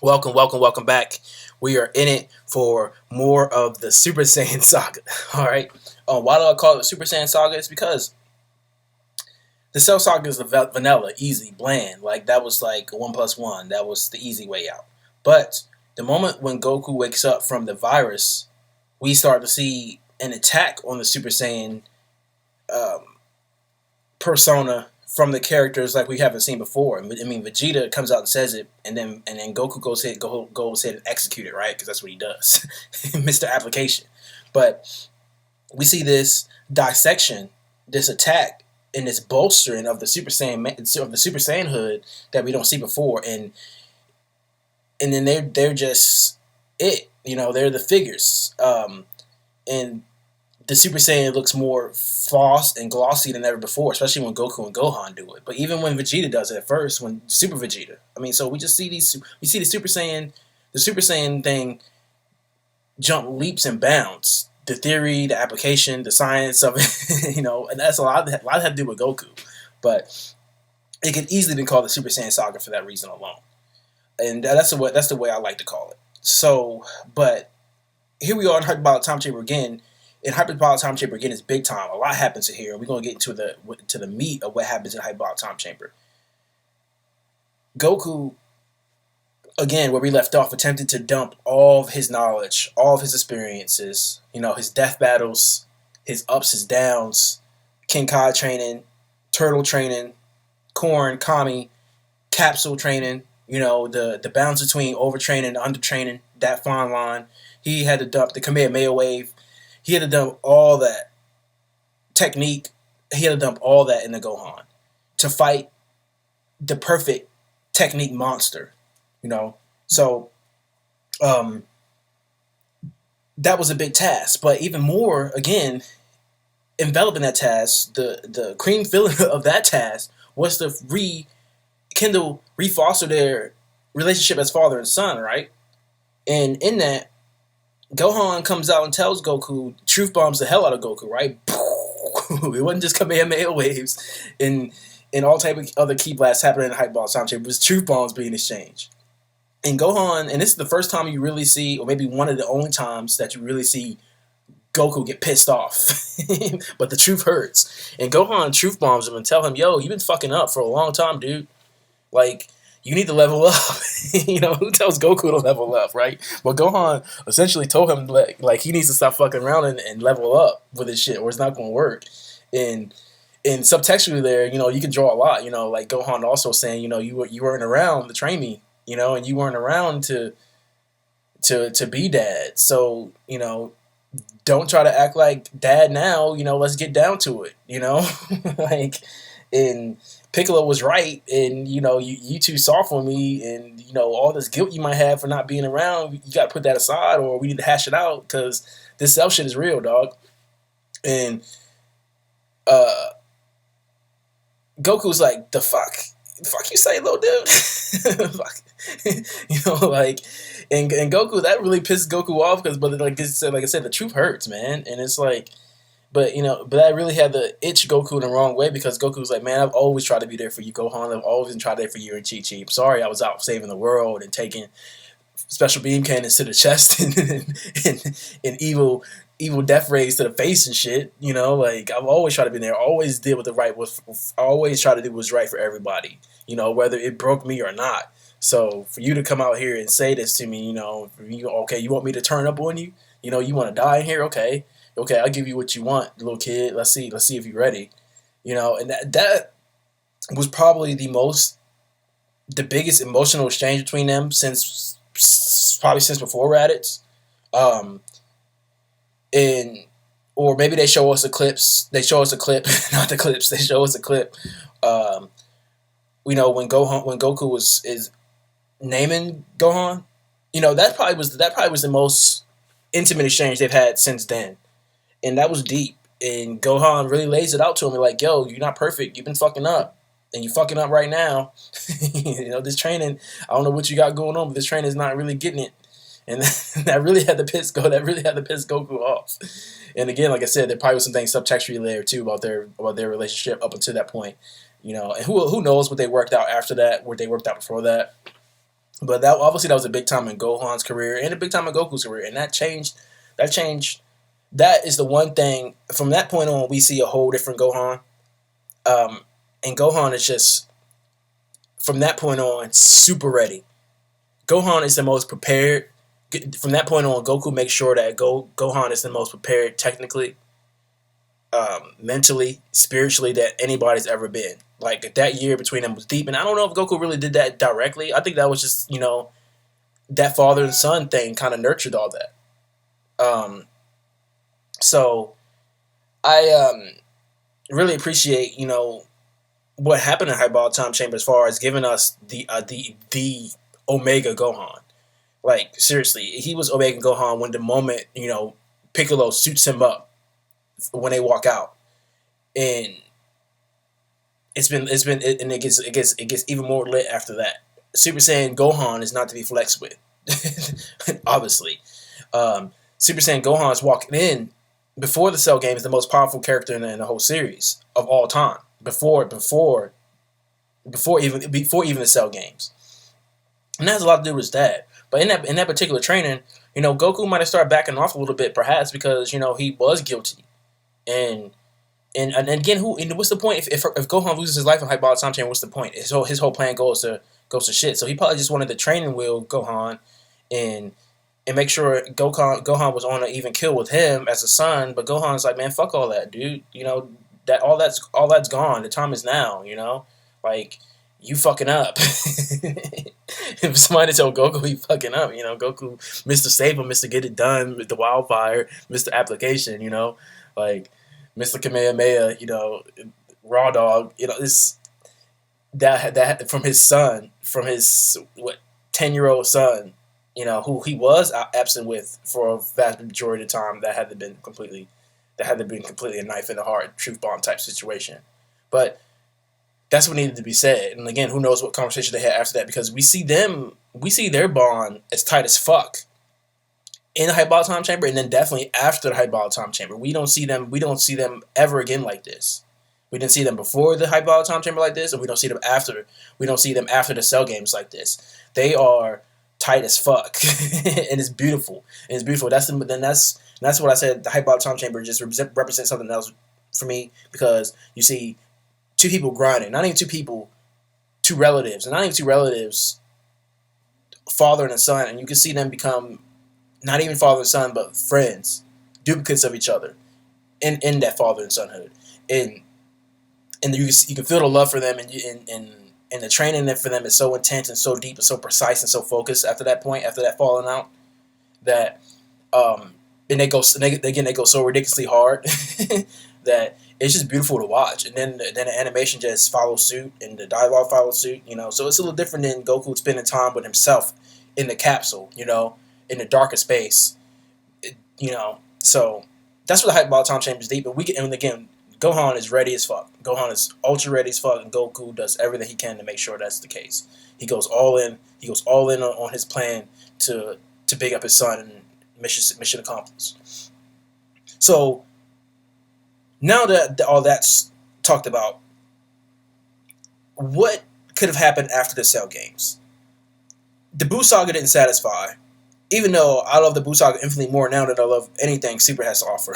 Welcome back. We are in it for more of the Super Saiyan Saga. All right. Why do I call it Super Saiyan Saga? It's because the Cell Saga is the vanilla, easy, bland. Like that was like 1+1. That was the easy way out. But the moment when Goku wakes up from the virus, we start to see an attack on the Super Saiyan um, persona from the characters like we haven't seen before. I mean, Vegeta comes out and says it, and then Goku goes ahead and execute it, right? Because that's what he does, Mr. Application. But we see this dissection, this attack, and this bolstering of the Super Saiyan hood that we don't see before, and then they're just it, they're the figures, and the Super Saiyan looks more floss and glossy than ever before, especially when Goku and Gohan do it. But even when Vegeta does it at first, when Super Vegeta, I mean, so we just see we see the Super Saiyan thing jump leaps and bounds. The theory, the application, the science of it, and that's a lot had to do with Goku. But it could easily be called the Super Saiyan Saga for that reason alone, and that's the way I like to call it. So, but here we are in Hyperbolic Time Chamber again. In Hyperbolic Time Chamber again is big time. A lot happens in here, and we're gonna get into the meat of what happens in Hyperbolic Time Chamber. Goku, again, where we left off, attempted to dump all of his knowledge, all of his experiences, his death battles, his ups, his downs, Kenkai training, Turtle training, Corn, Kami, Capsule training, the balance between overtraining and undertraining, that fine line. He had to dump the Kamehameha wave. He had to dump all that technique. He had to dump all that into Gohan to fight the perfect technique monster, So, that was a big task. But even more, again, enveloping that task, the cream filling of that task was to refoster their relationship as father and son, right? And in that, Gohan comes out and tells Goku, truth bombs the hell out of Goku, right? It wasn't just Kamehameha waves and all type of other key blasts happening in the Hyperbolic Time Chamber. It was truth bombs being exchanged. And Gohan, and this is the first time you really see, or maybe one of the only times that you really see Goku get pissed off. But the truth hurts. And Gohan truth bombs him and tell him, yo, you've been fucking up for a long time, dude. Like, you need to level up. Who tells Goku to level up, right? But Gohan essentially told him like he needs to stop fucking around and level up with his shit, or it's not going to work. And subtextually there, you can draw a lot. Like Gohan also saying, you weren't around to train me, and you weren't around to be dad. So don't try to act like dad now. Let's get down to it. Like and Piccolo was right, and you too soft on me, and all this guilt you might have for not being around, you got to put that aside, or we need to hash it out because this self shit is real, dog. And Goku's like, the fuck you say, little dude. Fuck. Like, and Goku, that really pissed Goku off because, but like I said, the truth hurts, man, and it's like. But I really had to itch Goku in the wrong way because Goku was like, man, I've always tried to be there for you, Gohan. I've always been trying to be there for you and Chi-Chi. I'm sorry I was out saving the world and taking special beam cannons to the chest and evil death rays to the face and shit. Like I've always tried to be there. I always did what the right was. I always try to do what's right for everybody. Whether it broke me or not. So for you to come out here and say this to me, okay, you want me to turn up on you? You want to die in here? Okay, I'll give you what you want, little kid. Let's see if you're ready. And that was probably the biggest emotional exchange between them since before Raditz. And or maybe they show us a clip, not the clips. They show us a clip. When Goku is naming Gohan, that probably was the most intimate exchange they've had since then. And that was deep. And Gohan really lays it out to him like, yo, you're not perfect. You've been fucking up. And you're fucking up right now. This training, I don't know what you got going on, but this training is not really getting it. And that really had to piss Goku off. And again, like I said, there probably was some things subtextually there too about their relationship up until that point. And who knows what they worked out after that, what they worked out before that. But that obviously that was a big time in Gohan's career and a big time in Goku's career, and that changed. That changed. That is the one thing. From that point on, we see a whole different Gohan. And Gohan is just from that point on super ready. Gohan is the most prepared. From that point on, Goku makes sure that Gohan is the most prepared technically, mentally, spiritually that anybody's ever been. Like that year between them was deep, and I don't know if Goku really did that directly. I think that was just that father and son thing kind of nurtured all that. So I really appreciate what happened in Hyperbolic Time Chamber as far as giving us the Omega Gohan. Like seriously, he was Omega Gohan when the moment Piccolo suits him up when they walk out, and it gets even more lit after that. Super Saiyan Gohan is not to be flexed with, obviously. Super Saiyan Gohan is walking in before the Cell game is the most powerful character in the whole series of all time. Before even the Cell games, and that has a lot to do with his dad. But in that particular training, Goku might have started backing off a little bit, perhaps because he was guilty, and again, what's the point if Gohan loses his life in Hyperbolic Time Chamber? What's the point? His whole plan goes to shit. So he probably just wanted to training wheel Gohan and make sure Gohan was on an even kill with him as a son. But Gohan's like, man, fuck all that, dude. That all that's gone. The time is now. Like you fucking up. If somebody told Goku he fucking up, Goku, Mr. Save him, Mr. Get It Done, Mr. Wildfire, Mr. Application, like Mr. Kamehameha, Raw Dog, this that from his son, from his 10-year-old son, who he was absent with for a vast majority of the time. That had to been completely a knife in the heart, truth bomb type situation. But that's what needed to be said. And again, who knows what conversation they had after that, because we see their bond as tight as fuck in the Hyperbolic Time Chamber, and then definitely after the Hyperbolic Time Chamber. We don't see them ever again like this. We didn't see them before the Hyperbolic Time Chamber like this, and we don't see them after the Cell games like this. They are tight as fuck. And it's beautiful. That's what I said. The Hyperbolic Time Chamber just represents something else for me, because you see two people grinding, not even two people, two relatives, and not even two relatives, father and a son, and you can see them become not even father and son, but friends, duplicates of each other in that father and sonhood, and you can feel the love for them, and the training for them is so intense and so deep and so precise and so focused after that falling out, that and they go so ridiculously hard that it's just beautiful to watch. And then the animation just follows suit, and the dialogue follows suit. So it's a little different than Goku spending time with himself in the capsule, in the darker space, So that's what the Hyperbolic Time Chamber is deep. And again, Gohan is ready as fuck. Gohan is ultra ready as fuck, and Goku does everything he can to make sure that's the case. He goes all in. He goes all in on his plan to big up his son, and mission accomplished. So now that all that's talked about, what could have happened after the Cell games? The Buu Saga didn't satisfy, even though I love the Buu Saga infinitely more now than I love anything Super has to offer.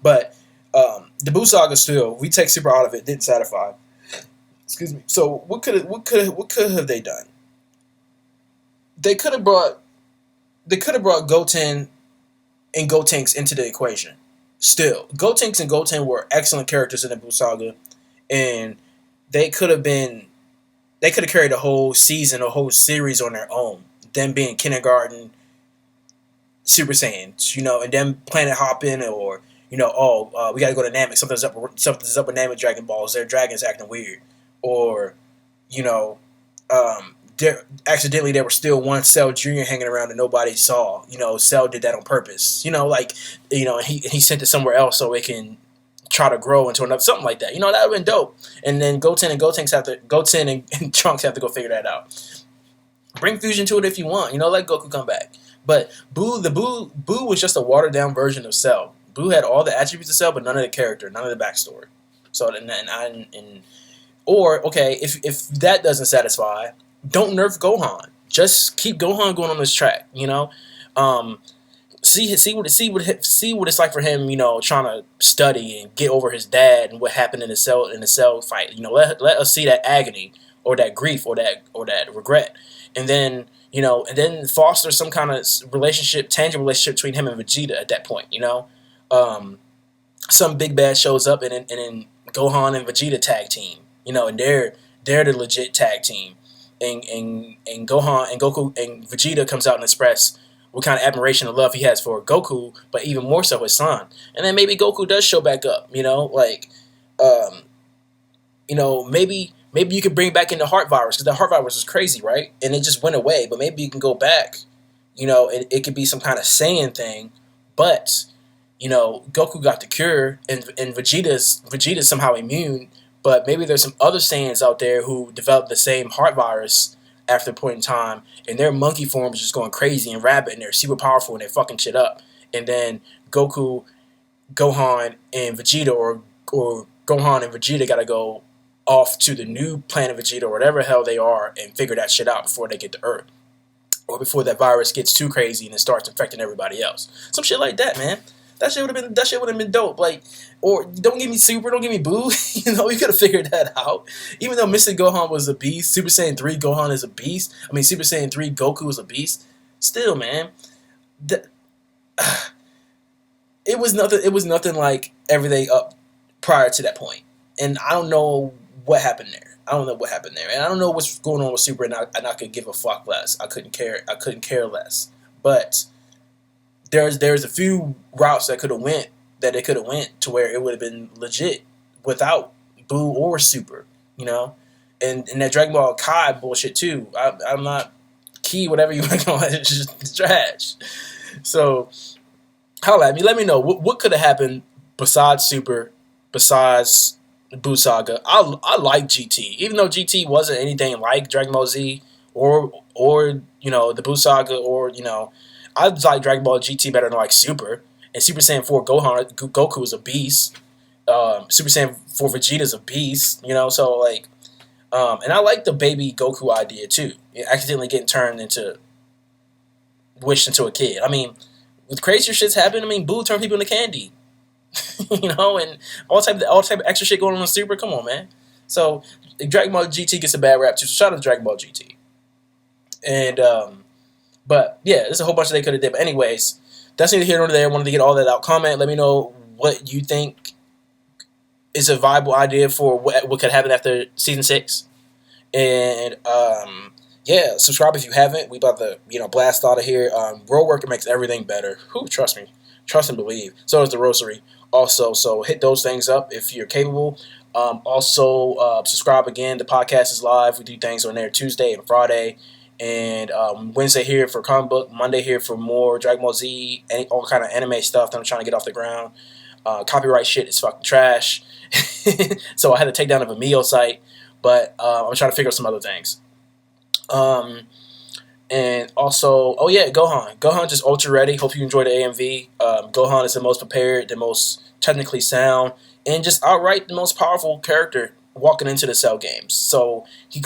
But the Buu Saga still, we take Super out of it, didn't satisfy. Excuse me. So what could have they done? They could have brought Goten and Gotenks into the equation. Still, Gotenks and Goten were excellent characters in the Buu Saga, and they could have carried a whole season, a whole series on their own. Them being kindergarten Super Saiyans, and them planet hopping, or we got to go to Namek. Something's up with Namek Dragon Balls. Their dragons acting weird, or accidentally there was still one Cell Junior hanging around that nobody saw. Cell did that on purpose. He sent it somewhere else so it can try to grow into another, something like that. That would have been dope. And then Goten and Trunks have to go figure that out. Bring fusion to it if you want. Let Goku come back. But Buu was just a watered down version of Cell. Buu had all the attributes of Cell, but none of the character, none of the backstory. So if that doesn't satisfy, don't nerf Gohan. Just keep Gohan going on this track. You know, see what it's like for him. You know, trying to study and get over his dad and what happened in the cell fight. You know, let us see that agony or that grief or that regret, and then foster some kind of relationship, tangible relationship between him and Vegeta at that point. You know, some big bad shows up and then Gohan and Vegeta tag team. You know, and they're the legit tag team. And Gohan and Goku and Vegeta comes out and express what kind of admiration and love he has for Goku, but even more so his son. And then maybe Goku does show back up, maybe you could bring back in the heart virus, because the heart virus is crazy, right? And it just went away, but maybe you can go back, it could be some kind of Saiyan thing, but, Goku got the cure, and Vegeta's somehow immune. But maybe there's some other Saiyans out there who developed the same heart virus after a point in time, and their monkey form is just going crazy and rabid, and they're super powerful, and they're fucking shit up. And then Gohan, and Vegeta, or Gohan and Vegeta gotta go off to the new planet Vegeta, or whatever the hell they are, and figure that shit out before they get to Earth. Or before that virus gets too crazy and it starts infecting everybody else. Some shit like that, man. That shit would have been dope. Like, or don't give me Super, don't give me Boo. We could have figured that out. Even though Mr. Gohan was a beast, Super Saiyan 3 Gohan is a beast. I mean, Super Saiyan 3 Goku is a beast. Still, man, it was nothing like everything up prior to that point. And I don't know what happened there. And I don't know what's going on with Super, and I could give a fuck less. I couldn't care less. But there's a few routes that they could have went to where it would have been legit without Boo or Super, and that Dragon Ball Kai bullshit too. I'm not key, whatever you want to call it. It's just trash. So holla at me. Let me know what could have happened besides Super, besides Boo Saga. I like GT, even though GT wasn't anything like Dragon Ball Z or the Boo Saga, or I like Dragon Ball GT better than like Super. And Super Saiyan 4 Goku is a beast. Super Saiyan 4 Vegeta is a beast. So like, and I like the baby Goku idea too. Accidentally getting wished into a kid. I mean, with crazier shits happen. I mean, Boo turned people into candy. And all type of extra shit going on in Super. Come on, man. So Dragon Ball GT gets a bad rap too. So shout out to Dragon Ball GT. And but yeah, there's a whole bunch that they could have did. But anyways, that's neither here nor there. I wanted to get all that out. Comment. Let me know what you think is a viable idea for what could happen after season 6. And yeah, subscribe if you haven't. We about to blast out of here. Road Worker makes everything better. Who trust me, trust and believe. So does the Rosary. Also, so hit those things up if you're capable. Also, subscribe again. The podcast is live. We do things on there Tuesday and Friday. And Wednesday here for comic book, Monday here for more Dragon Ball Z, all kind of anime stuff that I'm trying to get off the ground. Copyright shit is fucking trash. So I had to take down a Vimeo site, but I'm trying to figure out some other things. And also, oh yeah, Gohan. Gohan just ultra ready. Hope you enjoy the AMV. Gohan is the most prepared, the most technically sound, and just outright the most powerful character walking into the Cell games. So he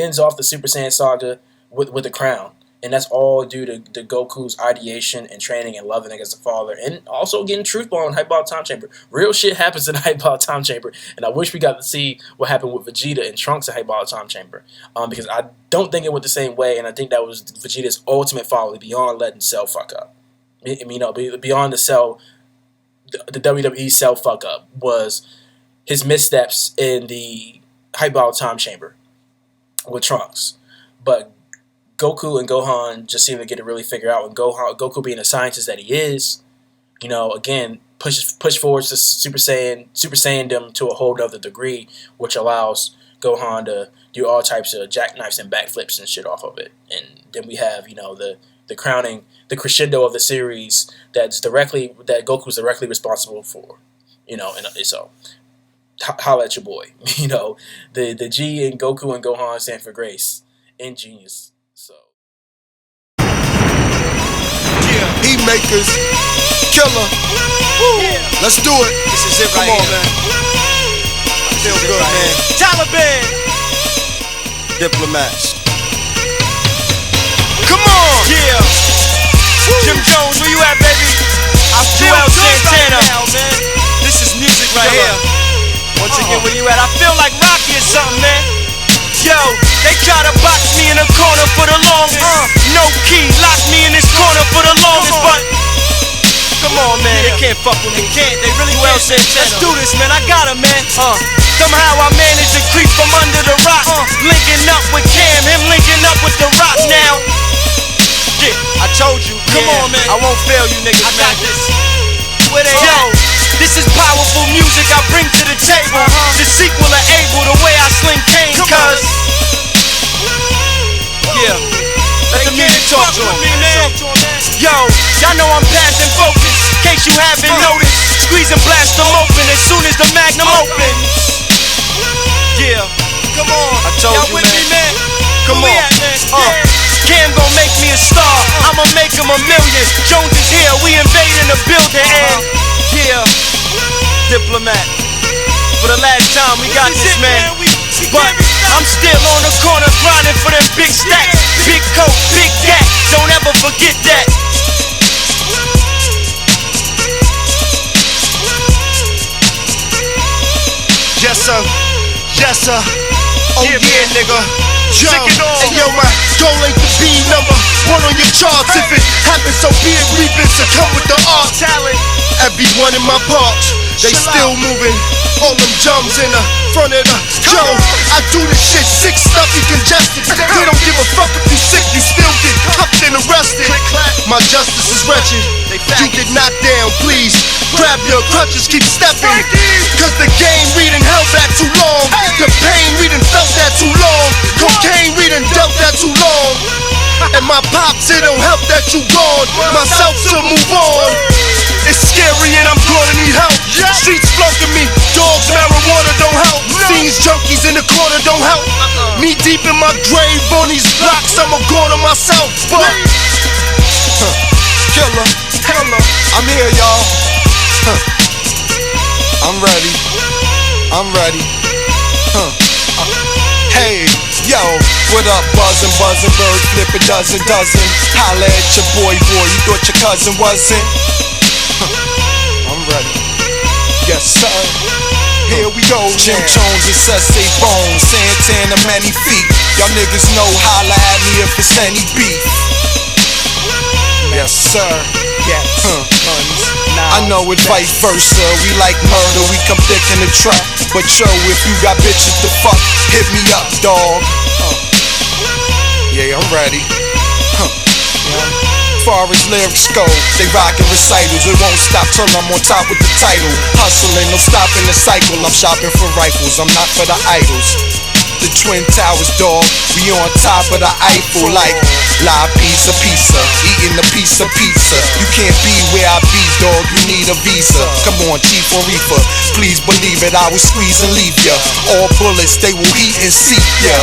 ends off the Super Saiyan saga with the crown. And that's all due to Goku's ideation and training and loving it as a father. And also getting Truth Ball in Hyperbolic Time Chamber. Real shit happens in Hyperbolic Time Chamber. And I wish we got to see what happened with Vegeta and Trunks in Hyperbolic Time Chamber. Because I don't think it went the same way. And I think that was Vegeta's ultimate folly beyond letting Cell fuck up. Beyond the Cell, the WWE Cell fuck up was his missteps in the Hyperbolic Time Chamber with Trunks. But Goku and Gohan just seem to get it really figured out. And Goku being the scientist that he is, again, push forwards to Super Saiyandom to a whole other degree, which allows Gohan to do all types of jackknives and backflips and shit off of it. And then we have, the crowning, the crescendo of the series that Goku's directly responsible for. And so holla at your boy. The G in Goku and Gohan stand for grace and genius. So Heat makers, killer. Woo. Let's do it. This is it Come right on, here. man. I feel good, man. Taliban. Diplomats. Come on. Yeah. Jim Jones, where you at, baby? I feel Joel good Santana. right now, man. This is music right Killer. here. Once again, where you at? I feel like Rocky or something, man. Yo, they try to box me in a corner for the longest. No key, lock me in this corner for the longest, but come on, man, they can't fuck with me. They really well said, let's do this, man. I got him, man. Somehow I managed to creep from under the rock. Linking up with Cam, him linking up with the Rock now. Yeah, I told you. Come on, man. I won't fail you, niggas. I got this. Where they at? This is powerful music I bring to the table. The sequel of Abel, the way I sling cane, cuz. Yeah, let the music talk to him. Yo, y'all know I'm past and focused. In case you haven't noticed, squeeze and blast them open as soon as the magnum opens. Yeah, come on. I told you, man. Come on. Cam gon' make me a star. I'ma make him $1 million. Jones is here, we invading the building, and yeah, Diplomat. For the last time, we got this, man. But I'm still on the corner grinding for them big stacks. Big coat, big gat. Don't ever forget that. Yes, sir. Yes, sir. Oh, yeah, nigga. Yo, and yo, my goal ain't to be number 1 on your charts. If it happens, so be it. Reaping to come with the art talent. Everyone in my parks, they still moving. All them jumps in the front of the yo. I do this shit sick, stuffy, congested. They don't give a fuck if you sick, you still get cuffed and arrested. My justice is wretched. You get knocked down, please grab your crutches, keep stepping. Cause the game we done held that too long. The pain we done felt that too long. Cocaine we done dealt that too long. And my pops, it don't help that you gone. Myself to move on. It's scary and I'm gonna need help. Streets floating me, dogs, marijuana don't help. Fiends, junkies in the corner don't help. Me deep in my grave on these blocks, I'm a goner myself. But killer, I'm here, y'all. I'm ready. Hey, yo, what up, buzzin', bird flip a dozen. Holla at your boy, you thought your cousin wasn't? I'm ready. Yes, sir. Here we go. Jim Jones and Sesse Bones, Santana many feet. Y'all niggas know, holla at me if it's any beef. Yes, sir. Yes. I know it vice versa. We like murder, we come thick in the trap. But yo, if you got bitches to fuck, hit me up, dog. Yeah, I'm ready. Far as lyrics go, they rockin' recitals. It won't stop till I'm on top with the title. Hustling, no stopping the cycle. I'm shopping for rifles, I'm not for the idols. The Twin Towers, dog, we on top of the Eiffel like La Pizza, eating a piece of pizza. You can't be where I be, dog, you need a visa. Come on, Chief or Reaper, please believe it, I will squeeze and leave ya. All bullets, they will eat and seep ya.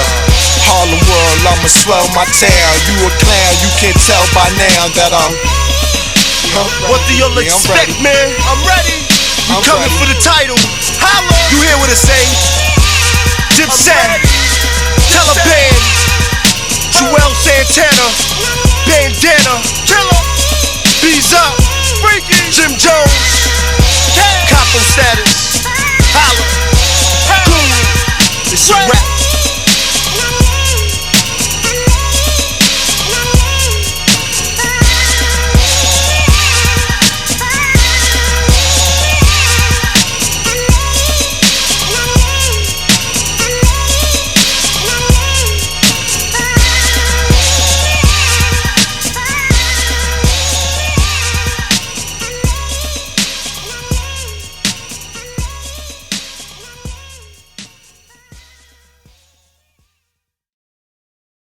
Harlem world, I'ma swell my town. You a clown, you can't tell by now that I'm What do y'all expect, man? I'm ready. You coming for the title. Holla. You hear what I say? Dipset, Taliban, Joel Santana, Bandana, Killer, B's Up, Freaky, Jim Jones, Capo status, Holla, Cool, it's